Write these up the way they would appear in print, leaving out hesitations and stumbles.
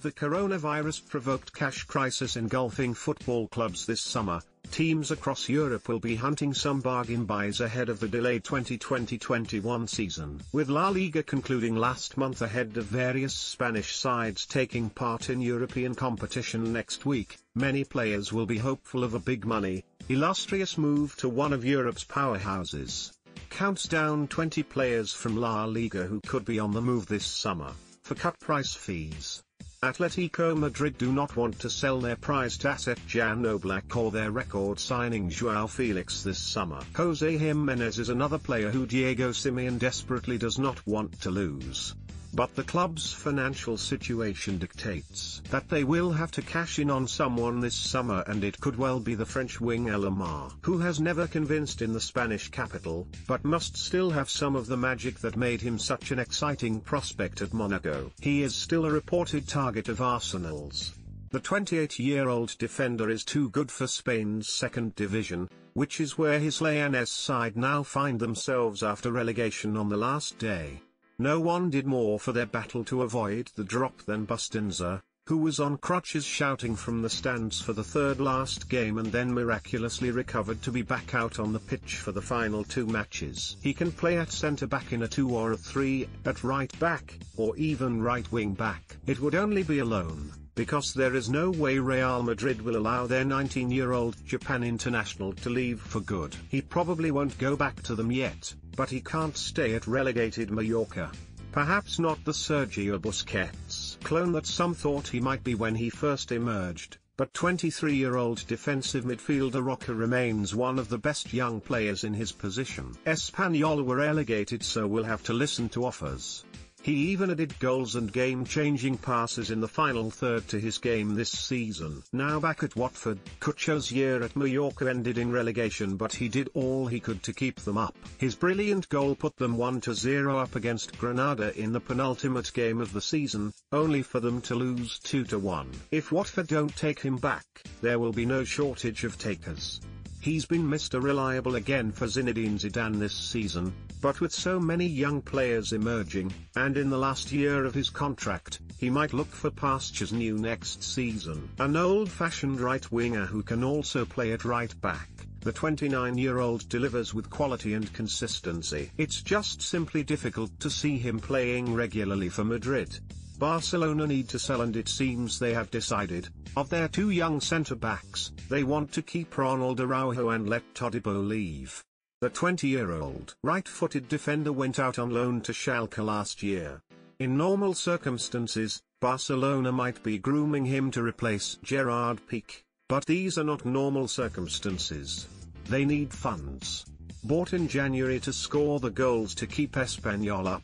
With the coronavirus-provoked cash crisis engulfing football clubs this summer, teams across Europe will be hunting some bargain buys ahead of the delayed 2020-21 season. With La Liga concluding last month ahead of various Spanish sides taking part in European competition next week, many players will be hopeful of a big money, illustrious move to one of Europe's powerhouses. Counts down 20 players from La Liga who could be on the move this summer, for cut price fees. Atletico Madrid do not want to sell their prized asset Jan Oblak or their record signing João Felix this summer. Jose Jimenez is another player who Diego Simeone desperately does not want to lose. But the club's financial situation dictates that they will have to cash in on someone this summer, and it could well be the French winger Lemar, who has never convinced in the Spanish capital, but must still have some of the magic that made him such an exciting prospect at Monaco. He is still a reported target of Arsenal's. The 28-year-old defender is too good for Spain's second division, which is where his Leones side now find themselves after relegation on the last day. No one did more for their battle to avoid the drop than Bustinza, who was on crutches shouting from the stands for the third last game and then miraculously recovered to be back out on the pitch for the final two matches. He can play at centre-back in a 2 or a 3, at right-back, or even right-wing back. It would only be a loan, because there is no way Real Madrid will allow their 19-year-old Japan international to leave for good. He probably won't go back to them yet, but he can't stay at relegated Mallorca. Perhaps not the Sergio Busquets clone that some thought he might be when he first emerged, but 23-year-old defensive midfielder Roca remains one of the best young players in his position. Espanyol were relegated, so will have to listen to offers. He even added goals and game-changing passes in the final third to his game this season. Now back at Watford, Cucho's year at Mallorca ended in relegation, but he did all he could to keep them up. His brilliant goal put them 1-0 up against Granada in the penultimate game of the season, only for them to lose 2-1. If Watford don't take him back, there will be no shortage of takers. He's been Mr. Reliable again for Zinedine Zidane this season, but with so many young players emerging, and in the last year of his contract, he might look for pastures new next season. An old-fashioned right winger who can also play at right back, the 29-year-old delivers with quality and consistency. It's just simply difficult to see him playing regularly for Madrid. Barcelona need to sell, and it seems they have decided, of their two young centre-backs, they want to keep Ronald Araujo and let Todibo leave. The 20-year-old right-footed defender went out on loan to Schalke last year. In normal circumstances, Barcelona might be grooming him to replace Gerard Piqué, but these are not normal circumstances. They need funds. Bought in January to score the goals to keep Espanyol up.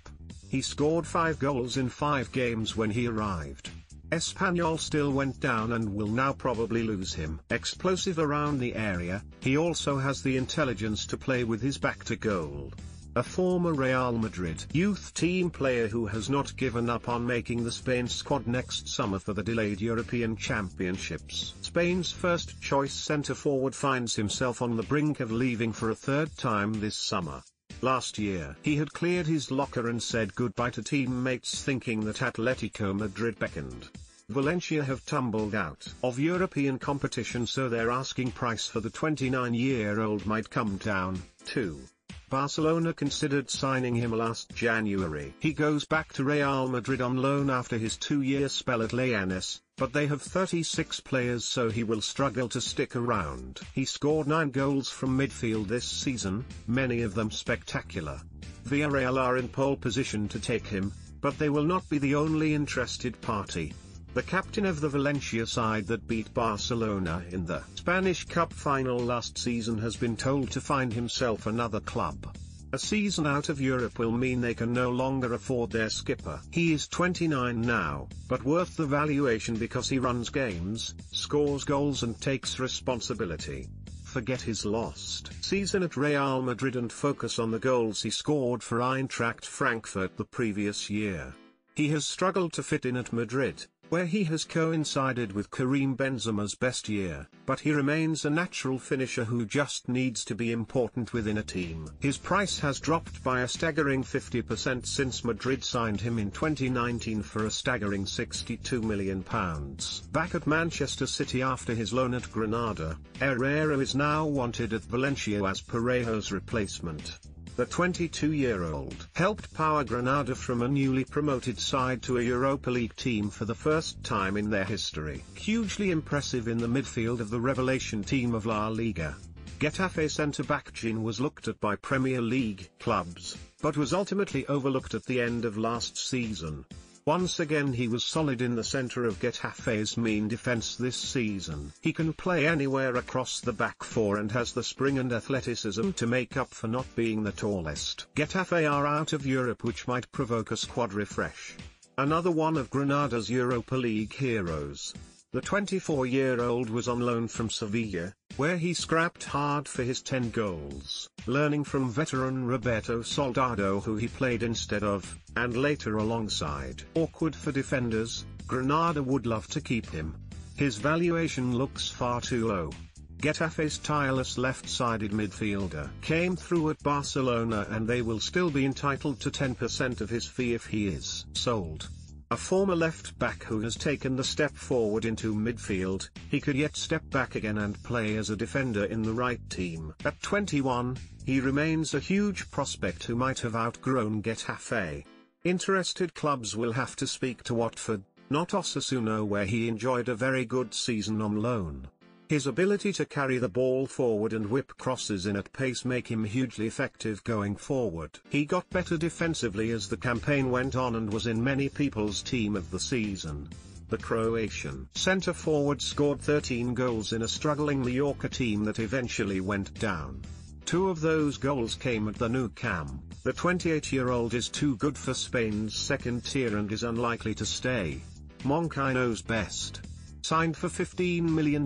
He scored 5 goals in 5 games when he arrived. Espanyol still went down and will now probably lose him. Explosive around the area, he also has the intelligence to play with his back to goal. A former Real Madrid youth team player who has not given up on making the Spain squad next summer for the delayed European Championships. Spain's first-choice centre-forward finds himself on the brink of leaving for a third time this summer. Last year, he had cleared his locker and said goodbye to teammates thinking that Atletico Madrid beckoned. Valencia have tumbled out of European competition, so their asking price for the 29-year-old might come down, too. Barcelona considered signing him last January. He goes back to Real Madrid on loan after his 2-year spell at Leones, but they have 36 players, so he will struggle to stick around. He scored 9 goals from midfield this season, many of them spectacular. Villarreal are in pole position to take him, but they will not be the only interested party. The captain of the Valencia side that beat Barcelona in the Spanish Cup final last season has been told to find himself another club. A season out of Europe will mean they can no longer afford their skipper. He is 29 now, but worth the valuation because he runs games, scores goals and takes responsibility. Forget his lost season at Real Madrid and focus on the goals he scored for Eintracht Frankfurt the previous year. He has struggled to fit in at Madrid, where he has coincided with Karim Benzema's best year, but he remains a natural finisher who just needs to be important within a team. His price has dropped by a staggering 50% since Madrid signed him in 2019 for a staggering £62 million. Back at Manchester City after his loan at Granada, Herrera is now wanted at Valencia as Parejo's replacement. The 22-year-old helped power Granada from a newly promoted side to a Europa League team for the first time in their history. Hugely impressive in the midfield of the revelation team of La Liga. Getafe centre-back Gin was looked at by Premier League clubs, but was ultimately overlooked at the end of last season. Once again he was solid in the centre of Getafe's mean defence this season. He can play anywhere across the back four and has the spring and athleticism to make up for not being the tallest. Getafe are out of Europe, which might provoke a squad refresh. Another one of Granada's Europa League heroes. The 24-year-old was on loan from Sevilla, where he scrapped hard for his 10 goals, learning from veteran Roberto Soldado, who he played instead of, and later alongside. Awkward for defenders, Granada would love to keep him. His valuation looks far too low. Getafe's tireless left-sided midfielder came through at Barcelona, and they will still be entitled to 10% of his fee if he is sold. A former left-back who has taken the step forward into midfield, he could yet step back again and play as a defender in the right team. At 21, he remains a huge prospect who might have outgrown Getafe. Interested clubs will have to speak to Watford, not Osasuna, where he enjoyed a very good season on loan. His ability to carry the ball forward and whip crosses in at pace make him hugely effective going forward. He got better defensively as the campaign went on and was in many people's team of the season. The Croatian centre-forward scored 13 goals in a struggling Mallorca team that eventually went down. 2 of those goals came at the Nou Camp. The 28-year-old is too good for Spain's second tier and is unlikely to stay. Monchi knows best. Signed for €15 million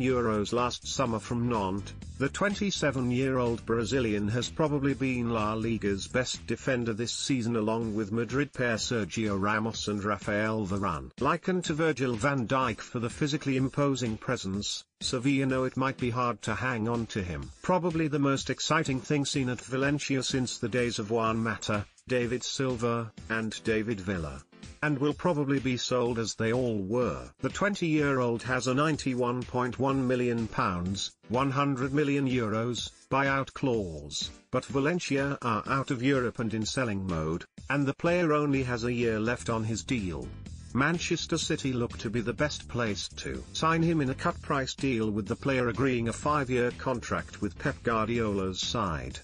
last summer from Nantes, the 27-year-old Brazilian has probably been La Liga's best defender this season, along with Madrid pair Sergio Ramos and Rafael Varane. Likened to Virgil van Dijk for the physically imposing presence, Sevilla know it might be hard to hang on to him. Probably the most exciting thing seen at Valencia since the days of Juan Mata, David Silva, and David Villa. And will probably be sold as they all were. The 20-year-old has a £91.1 million, €100 million buyout clause, but Valencia are out of Europe and in selling mode, and the player only has a year left on his deal. Manchester City look to be the best place to sign him in a cut-price deal, with the player agreeing a 5-year contract with Pep Guardiola's side.